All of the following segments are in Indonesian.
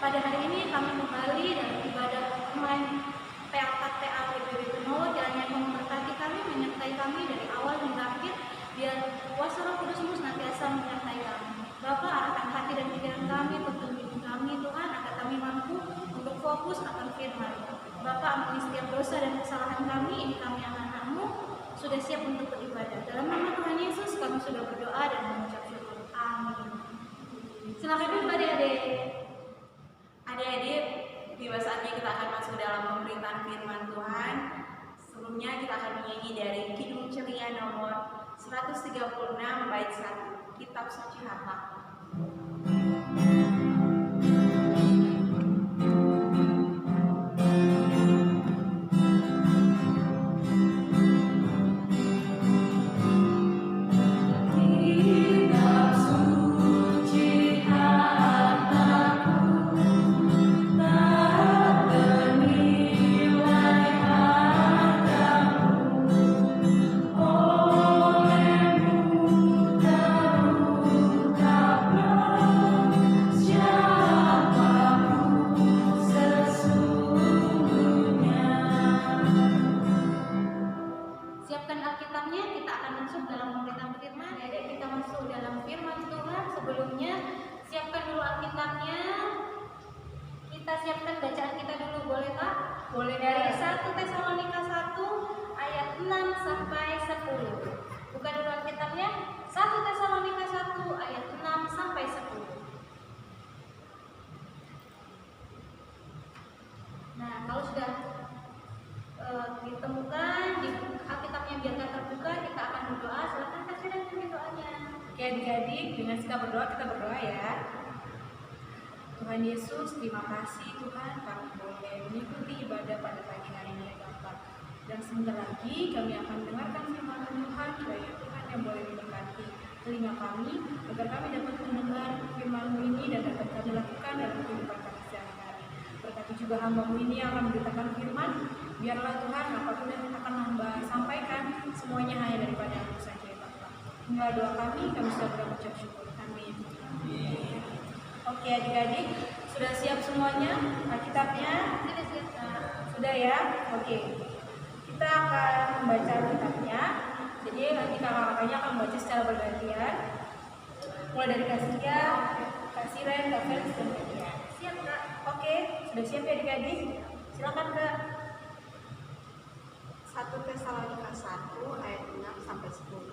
pada hari ini kami kembali dalam ibadah online PAKTA PPB Benowo. Kiranya Engkau memberkati kami, menyertai kami dari awal hingga akhir. Biar kuasa Roh Kudus-Mu senantiasa menyertai kami. Bapa, arahkan hati dan pikiran kami, tuntun hidup kami Tuhan, agar kami mampu untuk fokus akan firman. Bapa, ampuni setiap dosa dan kesalahan kami. Ini kami anak-anak-Mu sudah siap untuk beribadah. Dalam nama Tuhan Yesus kami sudah berdoa dan mengucap syukur. Amin. Silakan dulu adik-adik. Adik-adik, tiba saatnya kita akan masuk dalam pemberitaan firman Tuhan. Sebelumnya kita akan menyanyi dari Kidung Ceria nomor 136 bait 1, Kitab Suci Hafal. Siapkan Alkitabnya, kita akan masuk dalam pemberitaan firman. Jadi kita masuk dalam firman Tuhan. Sebelumnya siapkan dulu Alkitabnya. Kita siapkan bacaan kita dulu, boleh Pak? Boleh dari 1 Tesalonika 1 ayat 6 sampai 10. Buka dulu Alkitabnya. 1 Tesalonika 1 ayat 6 sampai 10. Nah, kalau sudah ditemukan di Alkitabnya biarkan terbuka, kita akan berdoa. Silakan kasih dan pimpin doanya. Oke adik-adik, dengan kita berdoa ya. Tuhan Yesus, terima kasih Tuhan kami boleh mengikuti ibadah pada pagi hari ini ya Bapak. Dan sebentar lagi kami akan mendengarkan firman Tuhan, kiranya Tuhan yang boleh memberkati telinga kami, agar kami dapat mendengar firman-Mu ini dan dapat kami lakukan dalam kehidupan kami sehari-hari. Berkati juga hamba-Mu ini yang akan memberitakan firman, biarlah Tuhan apapun yang akan hamba sampaikan, semuanya hanya daripada-Mu saja ya Bapak. Inilah doa kami sudah berucap syukur. Amin. Oke adik-adik, sudah siap semuanya Alkitabnya? Sudah ya? Oke. Kita akan membaca Alkitabnya. Jadi nanti kakak-kakaknya akan membaca secara bergantian. Mulai dari Kak Sia, Kak Siren, Kak Felix, dan Kak Dia. Siap Kak? Oke, sudah siap ya adik-adik? Silakan Kak. 1 Tesalonika 1 ayat 6 sampai 10.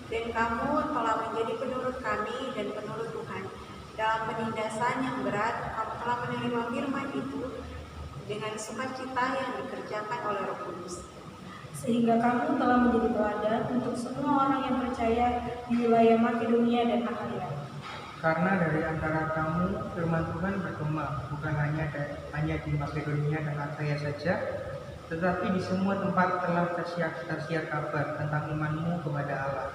Dan kamu telah menjadi penurut kami dan penurut Tuhan. Dalam penindasan yang berat, kamu telah menerima firman itu dengan sukacita yang dikerjakan oleh Roh Kudus. Sehingga kamu telah menjadi teladan untuk semua orang yang percaya di wilayah Makedonia dan Akhaia. Karena dari antara kamu firman Tuhan bergema, bukan hanya di Makedonia dan Akhaia saja, tetapi di semua tempat telah tersiar kabar tentang imanmu kepada Allah.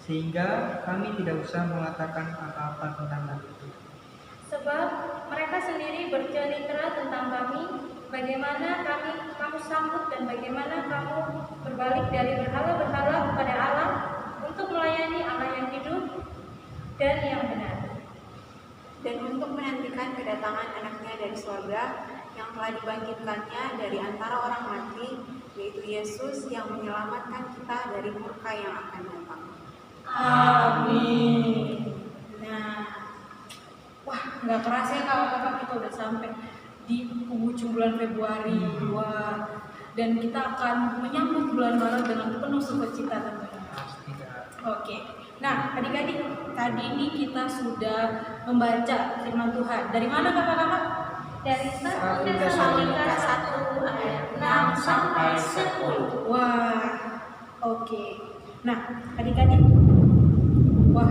Sehingga kami tidak usah mengatakan apa-apa tentang hal itu. Sebab mereka sendiri bercerita tentang kami, bagaimana kamu sambut dan bagaimana kamu berbalik dari berhala-berhala kepada Allah untuk melayani Allah yang hidup dan yang benar. Dan untuk menantikan kedatangan anaknya dari surga yang telah dibangkitkannya dari antara orang mati, yaitu Yesus yang menyelamatkan kita dari murka yang akan datang. Amin. Nah, wah nggak kerasa ya kakak-kakak kita udah sampai di penghujung bulan Februari. Wah, dan kita akan menyambut bulan Maret dengan penuh sukacita tentunya. Oke. Nah, adik-adik, tadi ini kita sudah membaca firman Tuhan. Dari mana kakak-kakak? Dari 1 Tesalonika 1 ayat 6 sampai 10. Wah, oke. Nah, adik-adik, wah,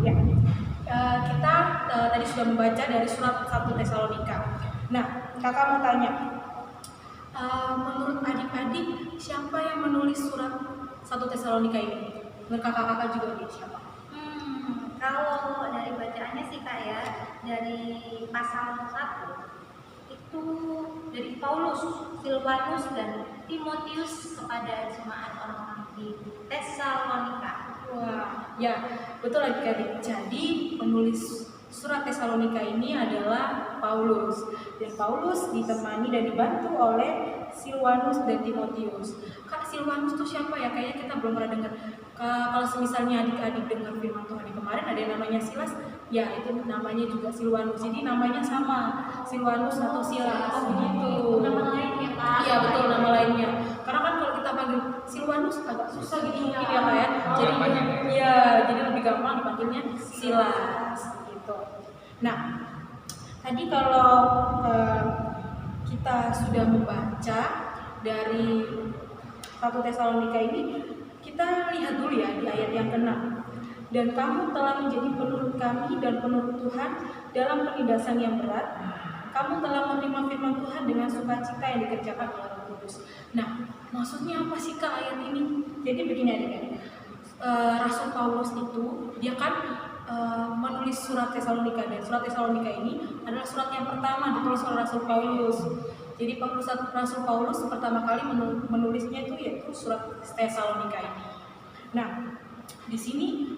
ya, kita tadi sudah membaca dari surat 1 Tesalonika. Nah, kakak mau tanya, menurut adik-adik siapa yang menulis surat 1 Tesalonika ini? Menurut kakak-kakak juga nih siapa? Kalau dari bacaannya sih Kak ya, dari pasal 1 itu dari Paulus, Silvanus dan Timotius kepada jemaat orang-orang di Tesalonika. Wah, ya betul adik-adik. Jadi penulis surat Tesalonika ini adalah Paulus, dan Paulus ditemani dan dibantu oleh Silwanus dan Timotius. Kak, Silwanus itu siapa ya? Kayaknya kita belum pernah dengar. Kalau misalnya adik-adik dengar firman Tuhan di kemarin ada yang namanya Silas, ya itu namanya juga Silwanus. Jadi namanya sama, Silwanus atau Silas. Oh begitu. Nama lain ya Kak? Iya betul, nama lainnya. Karena kan kalau kita panggil Silwanus agak susah gitu mungkin ya Kak ya. Jadi iya, jadi lebih gampang dipanggilnya Silas gitu. Nah, tadi kalau kita sudah membaca dari 1 Tesalonika ini, kita lihat dulu ya di ayat yang ke-6. Dan kamu telah menjadi penurut kami dan penurut Tuhan dalam penindasan yang berat. Kamu telah menerima firman Tuhan dengan sukacita yang dikerjakan oleh Roh Kudus. Nah, maksudnya apa sih Kak ayat ini? Jadi begini adik-adik. Rasul Paulus itu dia kan menulis surat Tesalonika, dan surat Tesalonika ini adalah surat yang pertama ditulis oleh Rasul Paulus. Jadi Rasul Paulus pertama kali menulisnya itu yaitu surat Tesalonika ini. Nah, di sini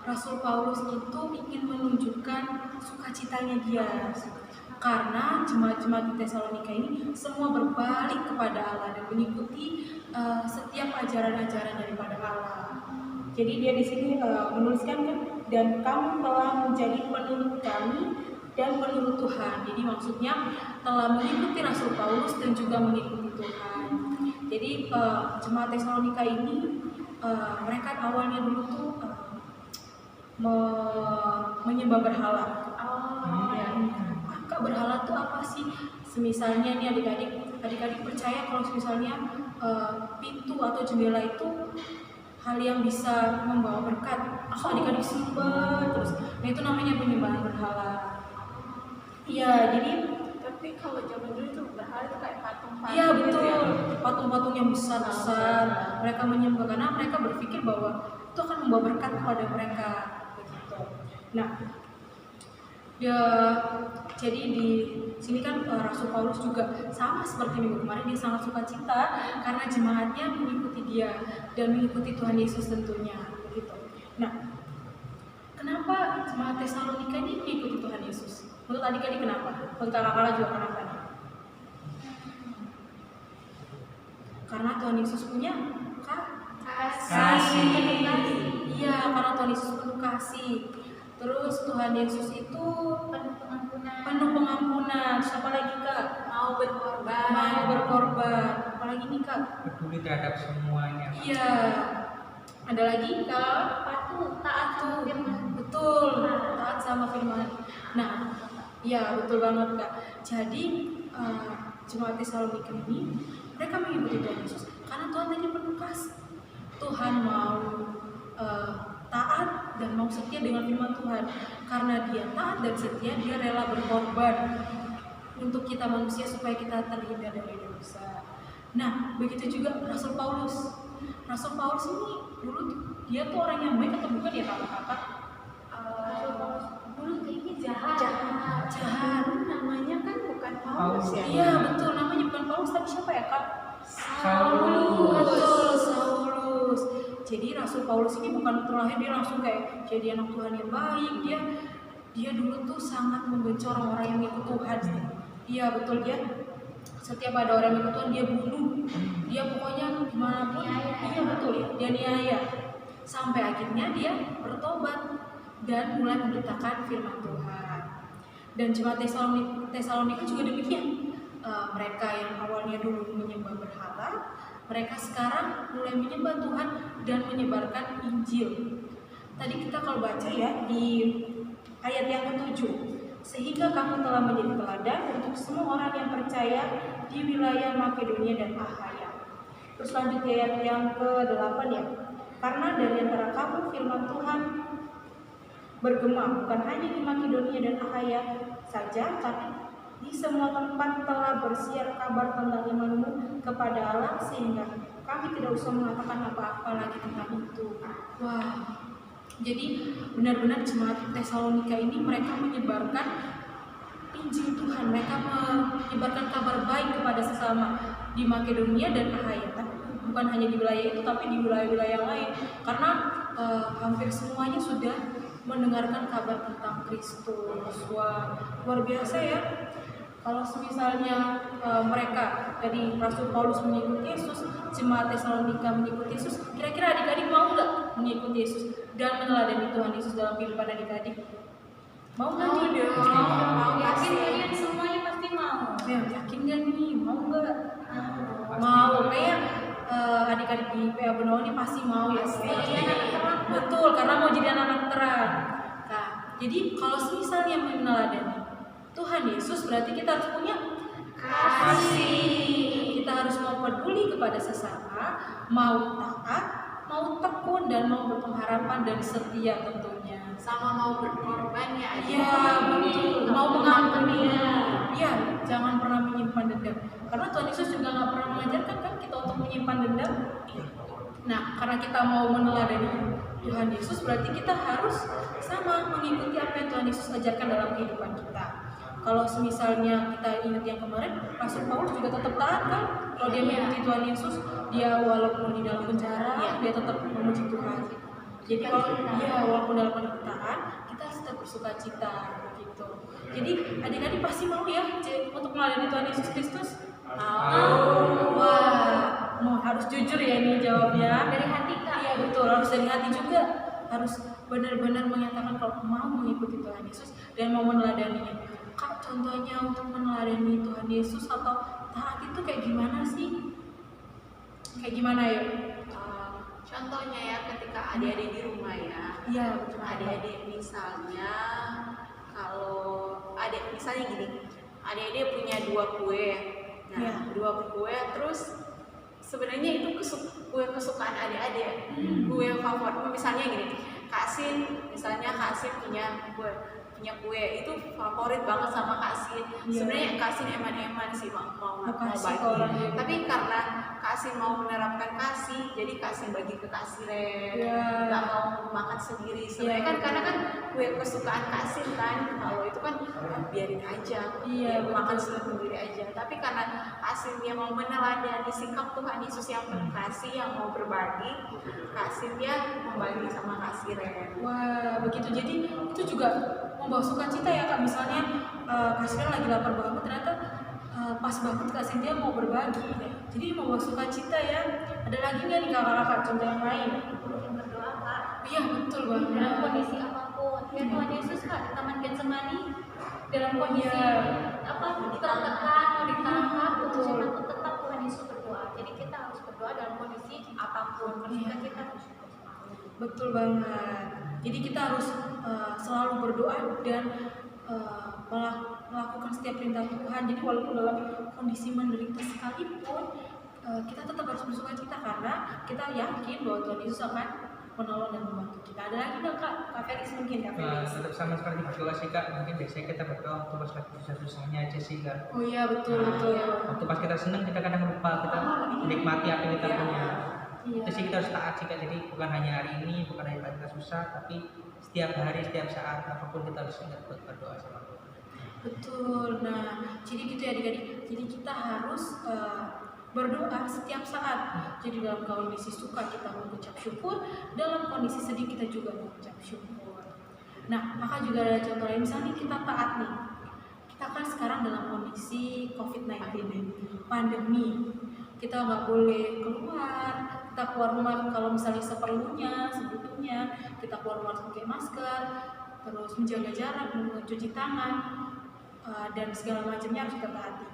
Rasul Paulus itu ingin menunjukkan sukacitanya dia, karena jemaat-jemaat di Tesalonika ini semua berbalik kepada Allah dan mengikuti setiap ajaran-ajaran daripada Allah. Jadi dia di sini menuliskan kan, dan kamu telah menjadi penurut kami dan penurut Tuhan. Jadi maksudnya telah mengikuti Rasul Paulus dan juga mengikuti Tuhan. Jadi jemaat Tesalonika ini mereka awalnya dulu tuh menyembah berhala. Ya. Kak, berhala tuh apa sih? Semisalnya nih adik-adik percaya kalau misalnya pintu atau jendela itu hal yang bisa membawa berkat. Adik-adik sembah terus. Nah itu namanya penyembahan berhala. Iya, jadi Tapi kalau zaman dulu itu berhala itu kayak patung-patung. iya betul, gitu ya. patung-patung yang besar-besar. Mereka menyembah karena mereka berpikir bahwa itu akan membawa berkat kepada mereka. Begitu. Nah, jadi di sini kan Rasul Paulus juga sama seperti minggu kemarin, dia sangat sukacita karena jemaatnya mengikuti dia dan mengikuti Tuhan Yesus tentunya. Begitu. Nah, kenapa jemaat Tesalonika ini mengikuti Tuhan Yesus? Menurut adik-adik kenapa? Menurut kakak-kakak juga kenapa nih? Karena Tuhan Yesus punya kasih. Iya, karena Tuhan Yesus penuh kasih. Terus Tuhan Yesus itu penuh pengampunan. Terus apa lagi Kak? Mau berkorban. Mau berkorban. Apalagi nih Kak? Peduli terhadap semuanya. Iya. Ada lagi Kak? Taat tuh. Betul. Taat sama firman. Nah, iya betul banget Kak. Jadi jemaat Tesalonika ini mereka mengikuti Tuhan Yesus karena Tuhan tadi penuh kasih. Tuhan mau taat dan mau setia dengan firman Tuhan. Karena dia taat dan setia, dia rela berkorban untuk kita manusia supaya kita terhindar dari dosa. Nah, begitu juga Rasul Paulus. Rasul Paulus ini dulu dia tuh orang yang baik atau bukan ya kakak-kakak? Dulu kayaknya jahat. Namanya kan bukan Paulus ya. Iya betul, namanya bukan Paulus tapi siapa ya Kak? Saulus. Betul, Saulus. Jadi Rasul Paulus ini bukan terlahir dia langsung kayak jadi anak Tuhan yang baik. Dia dulu tuh sangat membenci orang-orang yang ikut Tuhan. Iya betul, dia setiap ada orang yang ikut Tuhan dia bunuh. Dia pokoknya gimana pun. Iya betul ya, dia niaya. Sampai akhirnya dia bertobat dan mulai memberitakan firman Tuhan. Dan jemaat Tesalonika juga demikian. Mereka yang awalnya dulu menyembah berhala, mereka sekarang mulai menyembah Tuhan dan menyebarkan Injil. Tadi kita kalau baca ya di ayat yang ke-7, sehingga kamu telah menjadi teladan untuk semua orang yang percaya di wilayah Makedonia dan Akhaya. Terus lanjut di ayat yang ke-8 ya, karena dari antara kamu firman Tuhan bergema bukan hanya di Makedonia dan Akhaya saja, tapi di semua tempat telah bersiar kabar tentang imanmu kepada Allah, sehingga kami tidak usah mengatakan apa-apa lagi tentang itu. Wah, jadi benar-benar jemaat Tesalonika ini mereka menyebarkan Injil Tuhan, mereka menyebarkan kabar baik kepada sesama di Makedonia dan Akhaya. Bukan hanya di wilayah itu, tapi di wilayah-wilayah lain, karena hampir semuanya sudah mendengarkan kabar tentang Kristus. Wah, luar biasa ya. Kalau misalnya mereka dari Rasul Paulus mengikuti Yesus, jemaat Tesalonika mengikuti Yesus, kira-kira adik-adik mau nggak mengikuti Yesus dan meneladani Tuhan Yesus dalam kehidupan adik-adik? Mau nggak nih? Yakin kalian semuanya pasti mau. Ya, yakin nggak nih? Mau nggak? Mau. Kayak adik-adik di PA Benowo ini pasti mau ya. Betul, karena mau jadi anak-anak terang. Nah, jadi kalau misalnya meneladani Tuhan Yesus, berarti kita harus punya kasih. Kita harus mau peduli kepada sesama, mau taat, mau tekun, dan mau berpengharapan dan setia tentunya. Sama mau berkorban ya aja. Iya, betul. Mau mengampuni. Iya, jangan pernah menyimpan dendam. Karena Tuhan Yesus juga nggak pernah mengajarkan kan kita untuk menyimpan dendam. Nah, karena kita mau meneladani Tuhan Yesus, berarti kita harus sama mengikuti apa yang Tuhan Yesus ajarkan dalam kehidupan kita. Kalau misalnya kita ingat yang kemarin, Rasul Paulus juga tetap taat kan? Kalau dia mengikuti Tuhan Yesus, dia walaupun di dalam penjara, dia tetap memuji Tuhan. Jadi kalau walaupun dalam penderitaan, kita harus tetap bersuka cita gitu. Jadi adik-adik pasti mau ya untuk melayani Tuhan Yesus Kristus. Wah, mau harus jujur ya ini jawabnya. Dari hati Kak. Iya betul, harus dari hati juga. Harus benar-benar menyatakan kalau mau mengikuti Tuhan Yesus dan mau meneladaninya. Kak, contohnya untuk meneladani Tuhan Yesus atau taat itu kayak gimana sih? Kayak gimana ya? Contohnya ya ketika adik-adik di rumah ya. Iya, Adik-adik misalnya kalau misalnya gini, adik-adik punya 2 kue. Nah, Ya. 2 kue terus sebenarnya itu kue kesukaan adik-adik. Kue favorit misalnya gini, Kak Sin punya kue itu favorit banget sama Kak Sin. Iya. Sebenarnya Kak Sin eman-eman sih mau kasih ke bagi. orang lain. Tapi karena Kak Sin mau menerapkan kasih, jadi Kak Sin bagi ke kasiren. Iya. Nggak mau makan sendiri. Sebenarnya kan karena kan kue kesukaan Kak Sin kan. Kalau itu kan biarin aja. Iya, dia makan betul. sendiri aja. Tapi karena Kak Sin dia mau meneladani sikap Tuhan Yesus yang berkasih, yang mau berbagi, Kak Sin dia membagi sama kasiren. Wah, begitu. Jadi itu juga membawa sukacita ya Kak. Misalnya Kak Sintia lagi lapar banget, ternyata pas banget Kak Sintia mau berbagi. Jadi membawa sukacita ya. Ada lagi nggak nih kakak-kakak contoh yang lain? Berdoa Kak. Iya betul banget. Dalam kondisi apapun. Ya Tuhan Yesus Kak di Taman Getsemani dalam kondisi Iya. tertekan, mau ditangkap, Betul. takut tetap Tuhan Yesus berdoa. Jadi kita harus berdoa dalam kondisi apapun. Ketika kita harus Betul banget. Jadi kita harus selalu berdoa dan melakukan setiap perintah Tuhan. Jadi walaupun dalam kondisi menderita sekalipun, kita tetap harus bersukacita karena kita yakin bahwa Tuhan Yesus akan menolong dan membantu kita. Ada lagi nggak Kak Felix mungkin Kak Felix? Tetap sama seperti berdoa sih Kak. Mungkin biasanya kita berdoa waktu pas lagi susah-susahnya aja sih Kak. Oh iya betul betul. Waktu pas kita seneng kita kadang lupa kita menikmati apa yang kita punya. Iya. Itu sih kita harus taat sih Kak. Jadi bukan hanya hari ini, bukan hanya pas kita susah, tapi setiap hari, setiap saat apapun kita harus ingat buat berdoa sama Tuhan. Betul. Nah, jadi gitu ya adik-adik. Jadi kita harus berdoa setiap saat. Jadi dalam kondisi suka kita mengucap syukur, dalam kondisi sedih kita juga mengucap syukur. Nah, maka juga ada contoh lain, misalnya kita taat nih. Kita kan sekarang dalam kondisi COVID-19 nih, pandemi. Kita nggak boleh keluar. Kita keluar rumah kalau misalnya seperlunya, sebetulnya kita keluar rumah harus pakai masker, terus menjaga jarak, mencuci tangan, dan segala macamnya harus kita taati.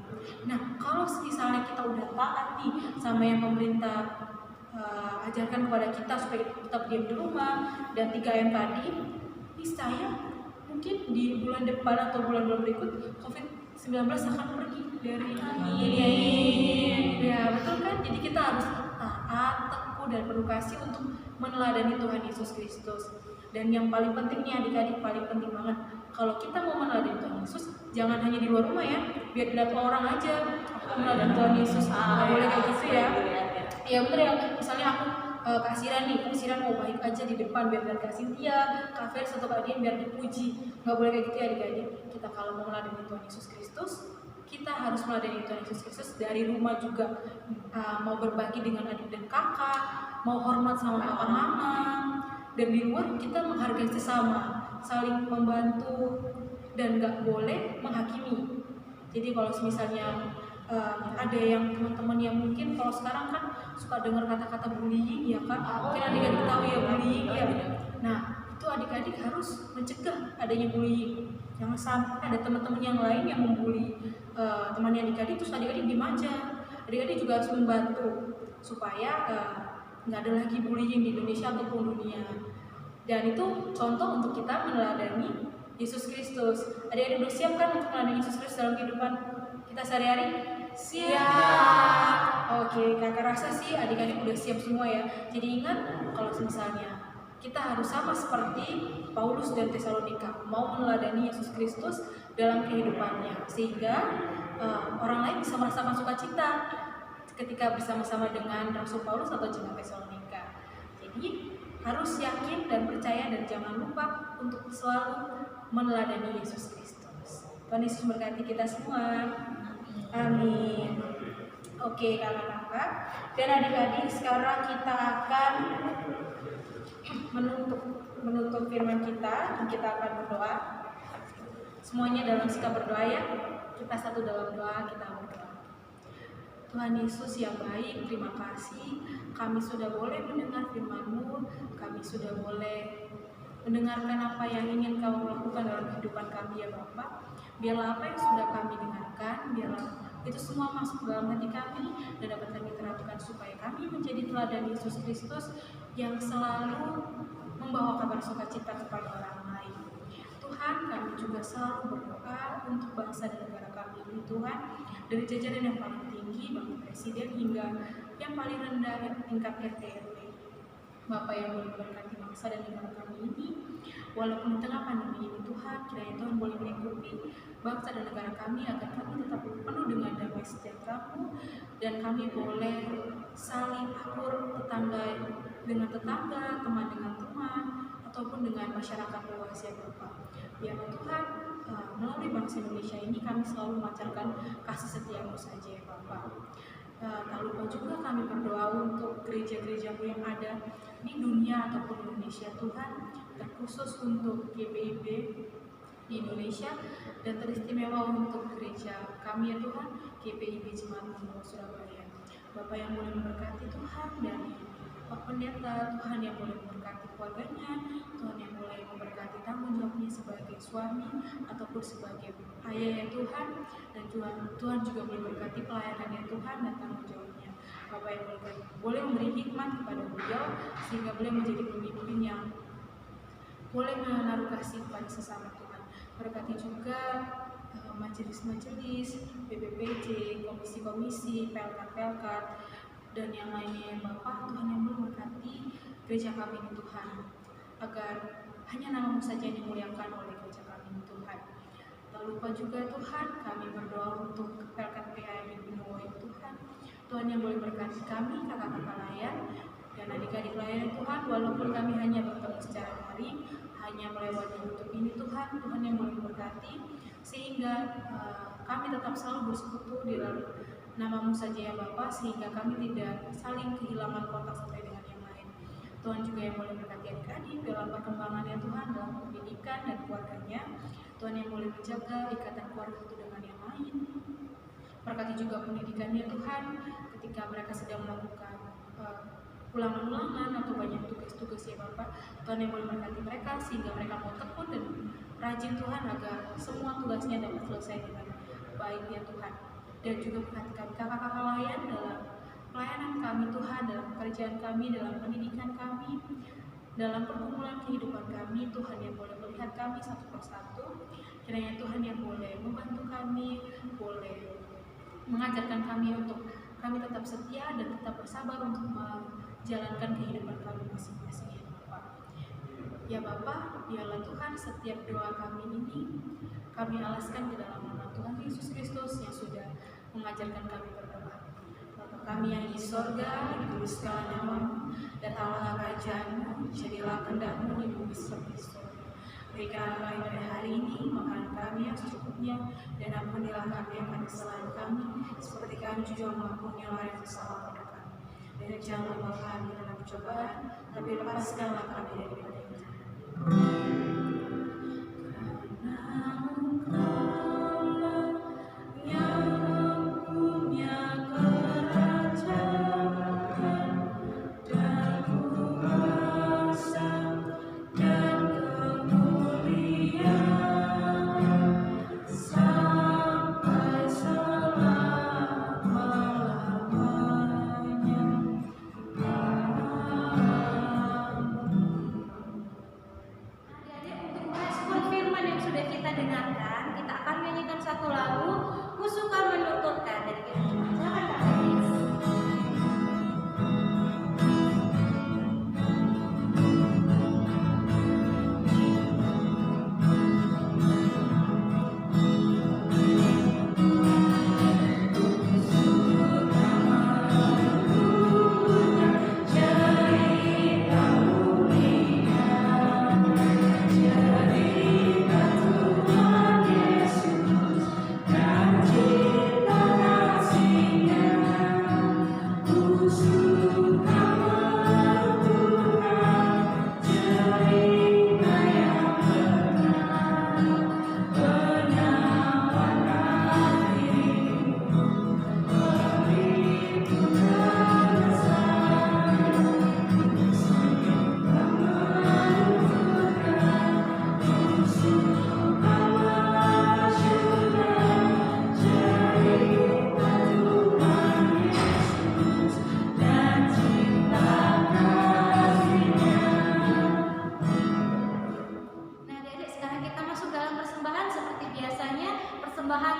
Nah, kalau misalnya kita udah taat nih sama yang pemerintah ajarkan kepada kita supaya tetap diam di rumah dan 3M tadi, niscaya mungkin di bulan depan atau bulan-bulan berikut COVID-19 akan pergi dari dunia ini. Ya, betul kan? Jadi kita harus taat, tekun dan penuh kasih untuk meneladani Tuhan Yesus Kristus. Dan yang paling penting nih adik-adik, paling penting banget, kalau kita mau meneladani Tuhan Yesus, jangan hanya di luar rumah ya, biar dilihat orang aja aku meneladani Tuhan Yesus. Nggak boleh kayak gitu ya. Ya bener ya, misalnya aku kasiran nih, kasiran mau baik aja di depan biar dilihat Kak Sintia, Kak Felix atau Kak Dian biar dipuji. Nggak boleh kayak gitu ya adik-adik. Kita kalau mau meneladani Tuhan Yesus Kristus, kita harus meladeni Tuhan Yesus Kristus dari rumah juga. Mau berbagi dengan adik dan kakak, mau hormat sama papa mama, dan di luar kita menghargai sesama. saling membantu dan nggak boleh menghakimi. Jadi kalau misalnya ada yang teman-teman yang mungkin kalau sekarang kan suka dengar kata-kata bullying ya kan, mungkin adik-adik tahu ya bullying ya. Nah itu adik-adik harus mencegah adanya bullying. Jangan sampai ada teman-teman yang lain yang membuli temannya adik-adik terus adik-adik dimanja. Adik-adik juga harus membantu supaya nggak ada lagi bullying di Indonesia ataupun dunia. Dan itu contoh untuk kita meneladani Yesus Kristus. Adik-adik udah siap kan untuk meneladani Yesus Kristus dalam kehidupan kita sehari-hari? Siap. Oke, kakak rasa sih adik-adik udah siap semua ya. Jadi ingat kalau misalnya kita harus sama seperti Paulus dan Tesalonika, mau meneladani Yesus Kristus dalam kehidupannya, sehingga orang lain bisa merasakan sukacita ketika bersama-sama dengan Rasul Paulus atau jemaat Tesalonika. Jadi harus yakin dan percaya dan jangan lupa untuk selalu meneladani Yesus Kristus. Tuhan Yesus memberkati kita semua. Amin. Oke kakak-kakak dan adik-adik, sekarang kita akan menutup firman kita dan kita akan berdoa. Semuanya dalam sikap berdoa ya. Kita satu dalam doa, kita berdoa. Tuhan Yesus yang baik, terima kasih kami sudah boleh mendengar firman-Mu, kami sudah boleh mendengarkan apa yang ingin Kau lakukan dalam kehidupan kami ya Bapa. Biarlah apa yang sudah kami dengarkan, biarlah itu semua masuk dalam hati kami dan dapat kami terapkan supaya kami menjadi teladan Yesus Kristus yang selalu membawa kabar sukacita kepada orang lain. Tuhan, kami juga selalu berdoa untuk bangsa dan negara kami ini Tuhan, dari jajaran yang paling tinggi, Bapak Presiden hingga yang paling rendah tingkat RT RW. Bapak yang boleh memberkati bangsa dan negara kami ini, walaupun di tengah pandemi ini Tuhan, kiranya Tuhan boleh melingkupi bangsa dan negara kami agar kami tetap penuh dengan damai sejahtera-Mu dan kami boleh saling akur tetangga dengan tetangga, teman dengan teman, ataupun dengan masyarakat luas ya Bapak. Biarlah Tuhan melalui bangsa Indonesia ini kami selalu memancarkan kasih setia-Mu saja ya Bapak. Tak lupa juga kami berdoa untuk gereja-gereja-Mu yang ada di dunia ataupun Indonesia Tuhan, terkhusus untuk GPIB di Indonesia dan teristimewa untuk gereja kami ya Tuhan, GPIB Jemaat Membawa Surabaya. Bapak yang boleh memberkati Tuhan dari Pak Pendeta, Tuhan yang boleh memberkati keluarganya, Tuhan yang boleh memberkati tanggung jawabnya sebagai suami ataupun sebagai ayah ya Tuhan, dan Tuhan juga boleh memberkati pelayanannya Tuhan dan tanggung jawabnya. Bapak yang boleh memberi hikmat kepada beliau sehingga beliau menjadi pemimpin yang boleh menaruh kasih kepada sesama Tuhan. Berkati juga majelis-majelis, BPPJ, komisi-komisi, pelkat-pelkat, dan yang lainnya Bapak, Tuhan yang memberkati gereja kami ini Tuhan, agar hanya nama-Mu saja yang dimuliakan oleh gereja kami ini Tuhan. Tak lupa juga Tuhan, kami berdoa untuk pelkat PAI di Benowo Tuhan. Tuhan yang boleh berkati kami, kakak-kakak layan dan adik-adik layan Tuhan, walaupun kami hanya bertemu secara daring, hanya melewati YouTube ini Tuhan, Tuhan yang boleh berkati sehingga kami tetap selalu bersekutu di dalam nama-Mu saja ya Bapa, sehingga kami tidak saling kehilangan kontak satu dengan yang lain. Tuhan juga yang boleh berkati adik-adik dalam perkembangannya Tuhan, dalam pendidikan dan keluarganya. Tuhan yang boleh menjaga ikatan keluarga satu dengan yang lain. Berkati juga pendidikannya Tuhan, ketika mereka sedang melakukan ulangan-ulangan atau banyak tugas-tugas ya Bapak. Tuhan yang boleh berkati mereka sehingga mereka mau tekun dan rajin Tuhan agar semua tugasnya dapat selesai dengan baik ya Tuhan. Dan juga berkati kami kakak-kakak layan dalam pelayanan kami Tuhan, dalam pekerjaan kami, dalam pendidikan kami, dalam pergumulan kehidupan kami. Tuhan yang boleh melihat kami satu persatu, kiranya Tuhan yang boleh membantu kami, boleh mengajarkan kami untuk kami tetap setia dan tetap bersabar untuk menjalankan kehidupan kami masing-masing ya Bapak. Ya Bapak, biarlah Tuhan setiap doa kami ini kami alaskan ke dalam nama Tuhan Yesus Kristus yang sudah mengajarkan kami berdoa. Bapa kami yang di sorga, dikuduskanlah nama-Mu, datanglah kerajaan-Mu, jadilah kehendak-Mu di bumi seperti di sorga. Berikanlah kami pada hari ini makanan kami yang secukupnya, dan ampunilah kami akan kesalahan kami, seperti kami juga mengampuni orang yang bersalah pada kami. Dan janganlah bawa kami dalam percobaan, tapi lepaskanlah kami daripada yang jahat.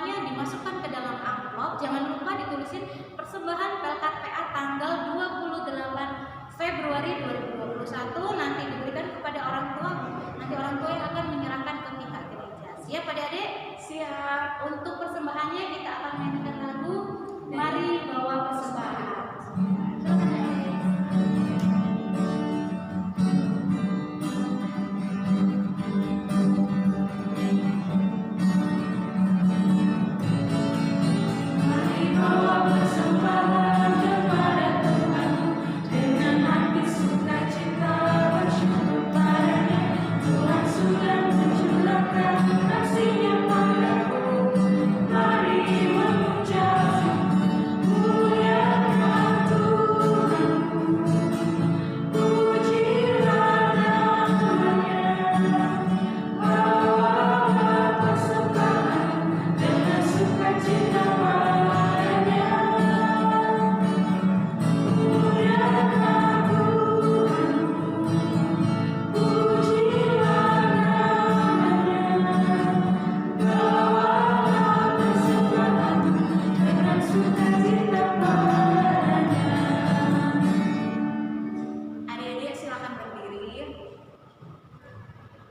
semuanya dimasukkan ke dalam amplop. Jangan lupa ditulisin persembahan Pelkat PA tanggal 28 Februari 2021, nanti diberikan kepada orang tua. Nanti orang tua yang akan menyerahkan ke pihak gereja. Siap adik-adik? Siap. Untuk persembahannya kita akan menyanyikan lagu Mari Bawa Persembahan. Silakan adik-adik.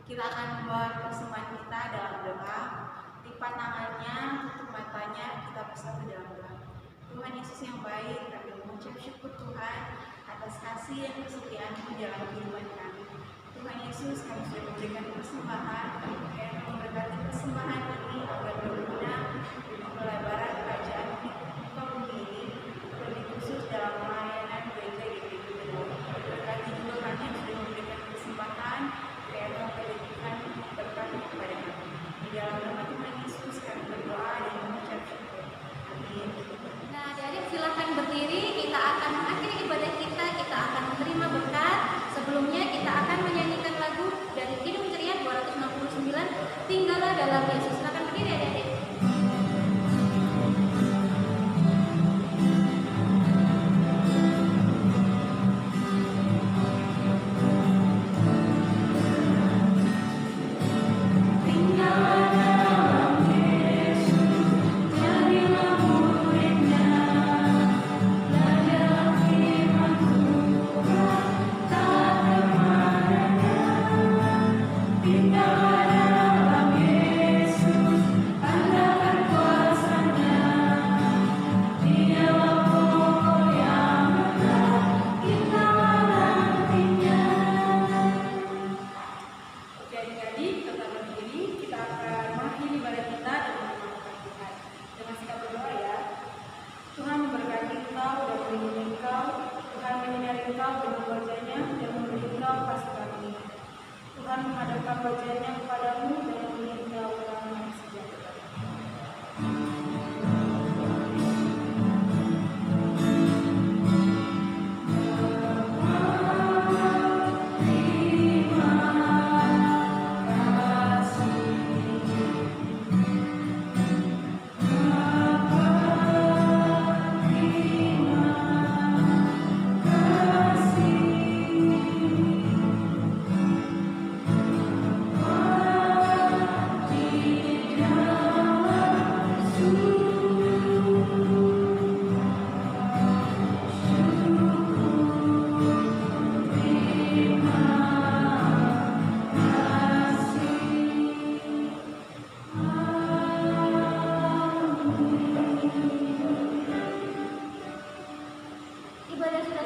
Kita akan membawa persembahan kita dalam doa. Lipat tangannya, tutup matanya, kita bersatu dalam doa. Tuhan Yesus yang baik, kami mengucap syukur Tuhan atas kasih dan kesetiaan-Mu dalam kehidupan kami. Tuhan Yesus, kami sudah memberikan persembahan, dan memberkati persembahan ini agar berguna untuk pelebaran kerajaan Engkau sendiri, lebih khusus dalam pelayanan gereja GPI. Berkati juga kami yang sudah memberikan persembahan, dan memberikan berkat kepada kami. Di dalam nama Tuhan Yesus kami berdoa dan mengucap syukur. Amin. Nah, adik-adik silakan berdiri. Kita akan mengakhiri ibadah kita. Kita akan menerima berkat. Sebelumnya kita akan menyanyikan lagu dari Kidung Ceria 269, Tinggallah Dalam Yesus. Silakan berdiri adik-adik. Ibadah sudah